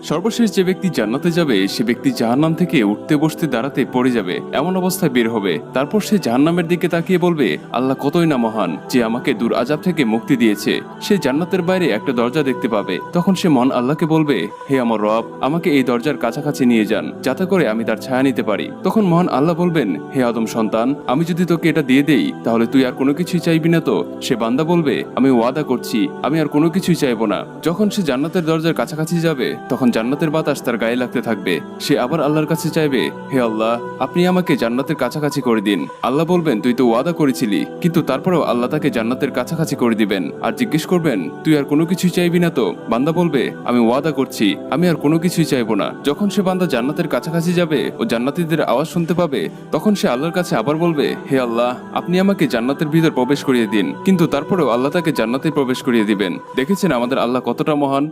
সর্বশেষ যে ব্যক্তি জান্নাতে যাবে সে ব্যক্তি জাহান্নাম থেকে উঠতে বসতে দাঁড়াতে পড়ে যাবে, এমন অবস্থায় বের হবে। তারপর সে জাহান্নামের দিকে তাকিয়ে বলবে, আল্লাহ কতই না মহান যে আমাকে দূর আযাব থেকে মুক্তি দিয়েছে। সে জান্নাতের বাইরে একটা দরজা দেখতে পাবে। তখন সে মন আল্লাহকে বলবে, হে আমার রব, আমাকে এই দরজার কাছাকাছি নিয়ে যান, যাতে করে আমি তার ছায়া নিতে পারি। তখন মহান আল্লাহ বলবেন, হে আদম সন্তান, আমি যদি তোকে এটা দিয়ে দেই তাহলে তুই আর কোনো কিছুই চাইবি না তো? সে বান্দা বলবে, আমি ওয়াদা করছি আমি আর কোনো কিছুই চাইবো না। যখন সে জান্নাতের দরজার কাছাকাছি যাবে তখন জান্নাতের বাতাস তার গায়ে লাগতে থাকবে। সে আবার আল্লাহর কাছে চাইবে, হে আল্লাহ, আপনি আমাকে জান্নাতের কাছাকাছি করে দিন। আল্লাহ বলবেন, তুই তো ওয়াদা করেছিলি। কিন্তু তারপরেও আল্লাহ তাকে জান্নাতের কাছাকাছি করে দিবেন আর জিজ্ঞেস করবেন, তুই আর কোনো কিছুই চাইবি না তো? বান্দা বলবে, আমি ওয়াদা করছি আমি আর কোনো কিছুই চাইবো না। যখন সে বান্দা জান্নাতের কাছাকাছি যাবে ও জান্নাতীদের আওয়াজ শুনতে পাবে তখন সে আল্লাহর কাছে আবার বলবে, হে আল্লাহ, আপনি আমাকে জান্নাতের ভিতর প্রবেশ করিয়ে দিন। কিন্তু তারপরেও আল্লাহ তাকে জান্নাতে প্রবেশ করিয়ে দিবেন। দেখেছেন আমাদের আল্লাহ কতটা মহান।